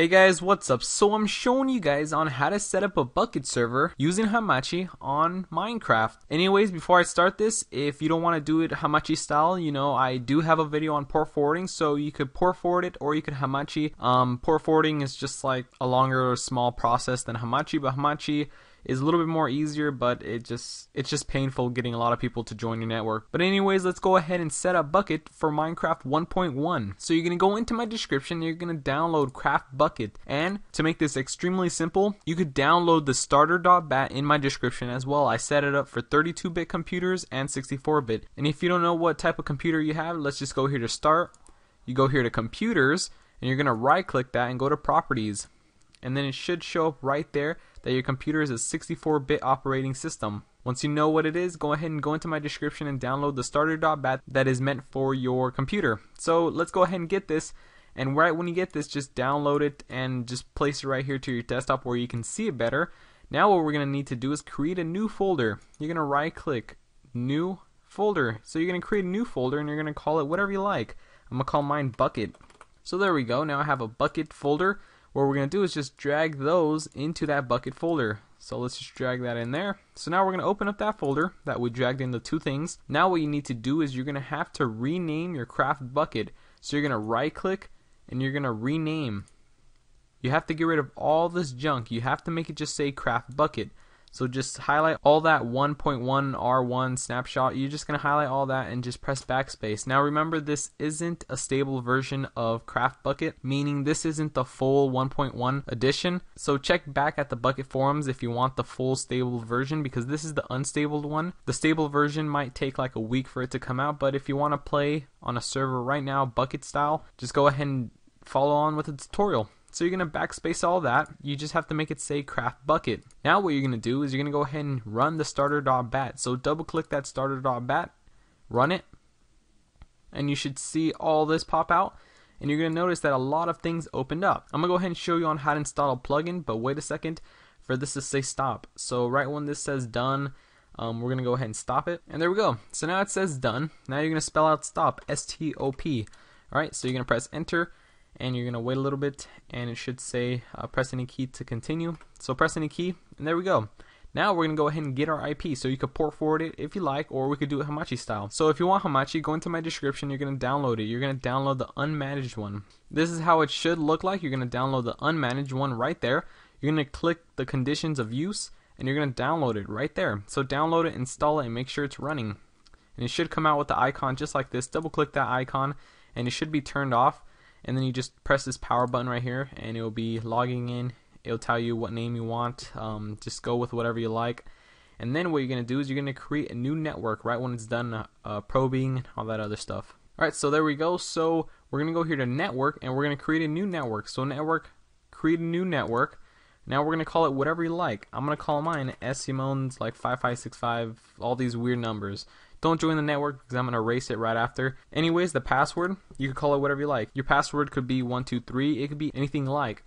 Hey guys, what's up? So I'm showing you guys on how to set up a Bukkit server using Hamachi on Minecraft. Anyways, before I start this, if you don't want to do it Hamachi style, I do have a video on port forwarding, so you could port forward it or you could Hamachi. Port forwarding is just like a longer or small process than Hamachi, but Hamachi is a little bit more easier, but it's just painful getting a lot of people to join your network. But anyways, let's go ahead and set up Bukkit for Minecraft 1.1. So you're gonna go into my description, you're gonna download Craft Bukkit, and to make this extremely simple, you could download the starter.bat in my description as well. I set it up for 32-bit computers and 64-bit. And if you don't know what type of computer you have, let's just go here to Start. You go here to Computers, and you're gonna right-click that and go to Properties. And then it should show up right there that your computer is a 64-bit operating system. Once you know what it is, go ahead and go into my description and download the starter.bat that is meant for your computer. So let's go ahead and get this, and right when you get this, just download it and just place it right here to your desktop where you can see it better. Now what we're going to need to do is create a new folder. You're going to right click, New Folder. So you're going to create a new folder and you're going to call it whatever you like. I'm going to call mine Bukkit. So there we go, now I have a Bukkit folder. What we're going to do is just drag those into that Bukkit folder. So let's just drag that in there. So now we're going to open up that folder that we dragged in the two things. Now what you need to do is you're going to have to rename your Craft Bukkit. So you're going to right click and you're going to rename. You have to get rid of all this junk. You have to make it just say Craft Bukkit. So just highlight all that 1.1 R1 snapshot. You're just going to highlight all that and just press backspace. Now remember, this isn't a stable version of Craft Bukkit, meaning this isn't the full 1.1 edition. So check back at the Bukkit forums if you want the full stable version, because this is the unstable one. The stable version might take like a week for it to come out, but if you want to play on a server right now Bukkit style, just go ahead and follow on with the tutorial. So you're going to backspace all that. You just have to make it say Craft Bukkit. Now what you're going to do is you're going to go ahead and run the starter.bat. So double click that starter.bat, run it, and you should see all this pop out. And you're going to notice that a lot of things opened up. I'm going to go ahead and show you on how to install a plugin, but wait a second for this to say stop. So right when this says done, we're going to go ahead and stop it. And there we go. So now it says done. Now you're going to spell out stop, S-T-O-P. Alright, so you're going to press enter. And you're going to wait a little bit and it should say press any key to continue. So press any key and there we go. Now we're going to go ahead and get our IP, so you could port forward it if you like, or we could do it Hamachi style. So if you want Hamachi, go into my description, you're going to download it. You're going to download the unmanaged one. This is how it should look like. You're going to download the unmanaged one right there. You're going to click the conditions of use and you're going to download it right there. So download it, install it, and make sure it's running. And it should come out with the icon just like this. Double click that icon and it should be turned off. And then you just press this power button right here and it will be logging in. It'll tell you what name you want. Just go with whatever you like. And then what you're going to do is you're going to create a new network right when it's done probing and all that other stuff. Alright, so there we go. So we're going to go here to network and we're going to create a new network. So network, create a new network. Now we're going to call it whatever you like. I'm going to call mine S Simone's like 5565, all these weird numbers. Don't join the network because I'm going to erase it right after. Anyways, the password, you can call it whatever you like. Your password could be 123. It could be anything you like.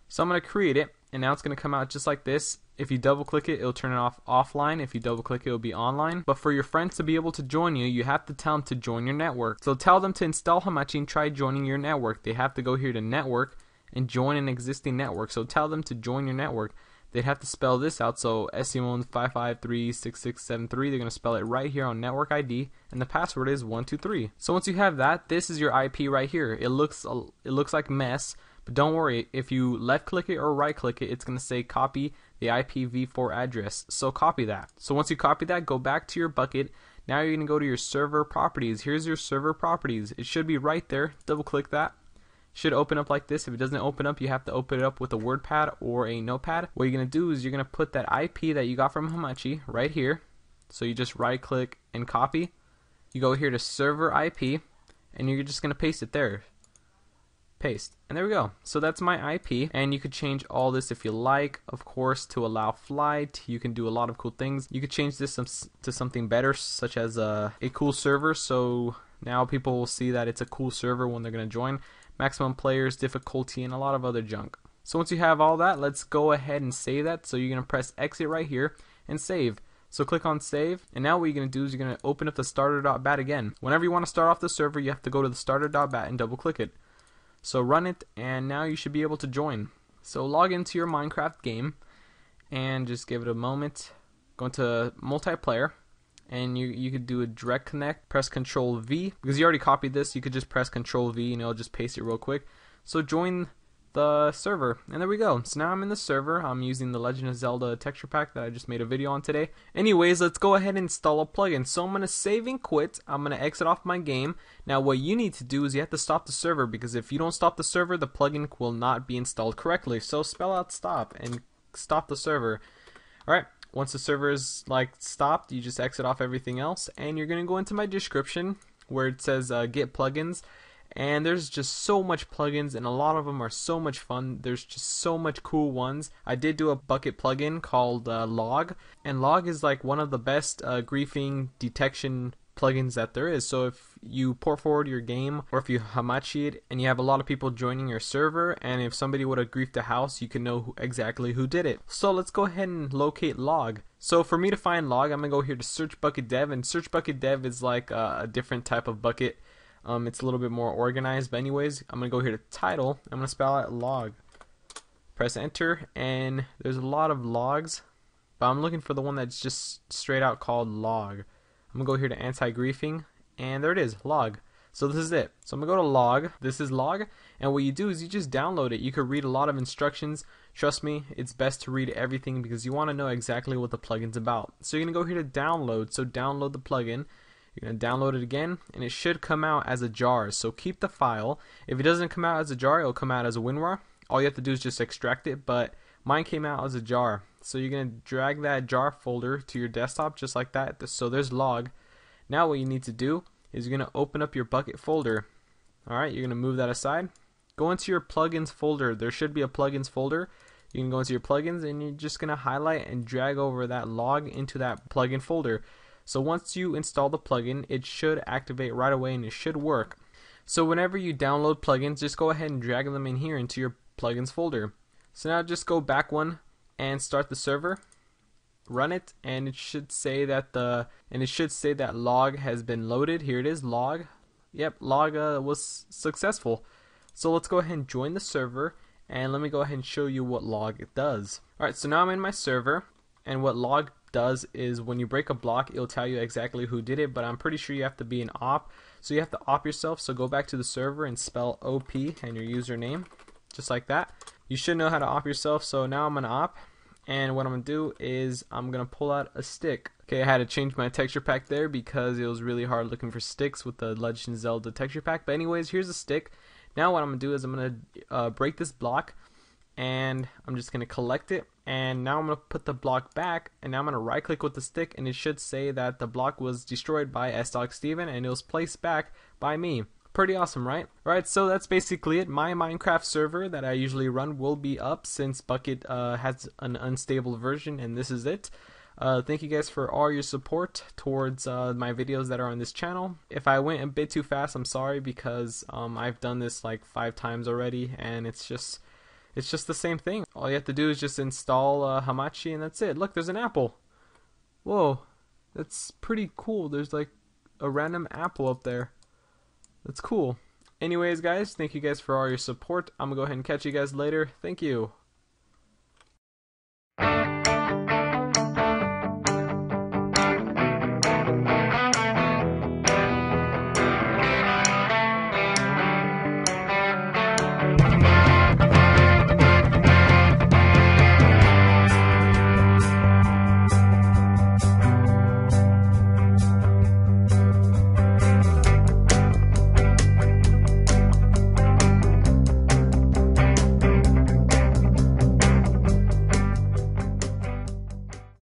So I'm going to create it, and now it's going to come out just like this. If you double click it, it'll turn it off offline. If you double click it, it'll be online. But for your friends to be able to join you, you have to tell them to join your network. So tell them to install Hamachi and try joining your network. They have to go here to network and join an existing network. So tell them to join your network. They'd have to spell this out, so SCMON5536673. They're going to spell it right here on network ID, and the password is 123. So once you have that, this is your IP right here. It looks like mess, but don't worry. If you left click it or right click it, it's going to say copy the IPv4 address. So copy that. So once you copy that, go back to your Bukkit. Now you're going to go to your server properties. Here's your server properties. It should be right there. Double click that. Should open up like this. If it doesn't open up, you have to open it up with a WordPad or a Notepad. What you're going to do is you're going to put that IP that you got from Hamachi right here. So you just right click and copy. You go here to server IP and you're just going to paste it there. Paste. And there we go. So that's my IP, and you could change all this if you like, of course, to allow flight. You can do a lot of cool things. You could change this to something better, such as a cool server, so now people will see that it's a cool server when they're going to join. Maximum players, difficulty, and a lot of other junk. So once you have all that, let's go ahead and save that. So you're going to press exit right here and save. So click on save, and now what you're going to do is you're going to open up the starter.bat again. Whenever you want to start off the server, you have to go to the starter.bat and double click it. So run it, and now you should be able to join. So log into your Minecraft game and just give it a moment. Go into multiplayer, and you could do a direct connect, press Control V, because you already copied this. You could just press Control V and it'll just paste it real quick. So join the server, and there we go. So now I'm in the server. I'm using the Legend of Zelda texture pack that I just made a video on today. Anyways, let's go ahead and install a plugin. So I'm going to save and quit. I'm going to exit off my game. Now what you need to do is you have to stop the server, because if you don't stop the server, the plugin will not be installed correctly. So spell out stop and stop the server. Alright, once the server is like stopped, you just exit off everything else, and you're going to go into my description where it says get plugins. And there's just so much plugins, and a lot of them are so much fun. There's just so much cool ones. I did do a Bukkit plugin called Log, and Log is like one of the best griefing detection plugins that there is. So if you port forward your game, or if you Hamachi it and you have a lot of people joining your server, and if somebody would have griefed a house, you can know exactly who did it. So let's go ahead and locate Log. So for me to find Log, I'm gonna go here to Search Bukkit Dev, and Search Bukkit Dev is like a different type of Bukkit. It's a little bit more organized, but anyways, I'm gonna go here to title. I'm gonna spell out log. Press enter, and there's a lot of logs, but I'm looking for the one that's just straight out called log. I'm gonna go here to anti-griefing, and there it is, log. So this is it. So I'm gonna go to log. This is log, and what you do is you just download it. You could read a lot of instructions. Trust me, it's best to read everything because you want to know exactly what the plugin's about. So you're gonna go here to download. So download the plugin. You're going to download it again, and it should come out as a jar. So keep the file. If it doesn't come out as a jar, it'll come out as a WinRAR. All you have to do is just extract it, but mine came out as a jar. So you're going to drag that jar folder to your desktop just like that. So there's log. Now what you need to do is you're going to open up your Bukkit folder. Alright, you're going to move that aside. Go into your plugins folder. There should be a plugins folder. You can go into your plugins, and you're just going to highlight and drag over that log into that plugin folder. So once you install the plugin, it should activate right away, and it should work. So whenever you download plugins, just go ahead and drag them in here into your plugins folder. So now just go back one and start the server, run it, and it should say that log has been loaded. Here it is, log. Yep, log was successful. So let's go ahead and join the server, and let me go ahead and show you what log it does. Alright, so now I'm in my server, and what log does is when you break a block, it'll tell you exactly who did it, but I'm pretty sure you have to be an op, so you have to op yourself. So go back to the server and spell OP and your username, just like that. You should know how to op yourself. So now I'm gonna op, and what I'm gonna do is I'm gonna pull out a stick. Okay, I had to change my texture pack there because it was really hard looking for sticks with the Legend of Zelda texture pack, but anyways, here's a stick. Now what I'm gonna do is I'm gonna break this block, and I'm just going to collect it, and now I'm going to put the block back, and now I'm going to right click with the stick, and it should say that the block was destroyed by SDogSteven, and it was placed back by me. Pretty awesome, right? Alright, so that's basically it. My Minecraft server that I usually run will be up since Bukkit has an unstable version, and this is it. Thank you guys for all your support towards my videos that are on this channel. If I went a bit too fast, I'm sorry, because I've done this like 5 times already, and it's just the same thing. All you have to do is just install Hamachi, and that's it. Look, there's an apple. Whoa, that's pretty cool. There's like a random apple up there. That's cool. Anyways, guys, thank you guys for all your support. I'm gonna go ahead and catch you guys later. Thank you.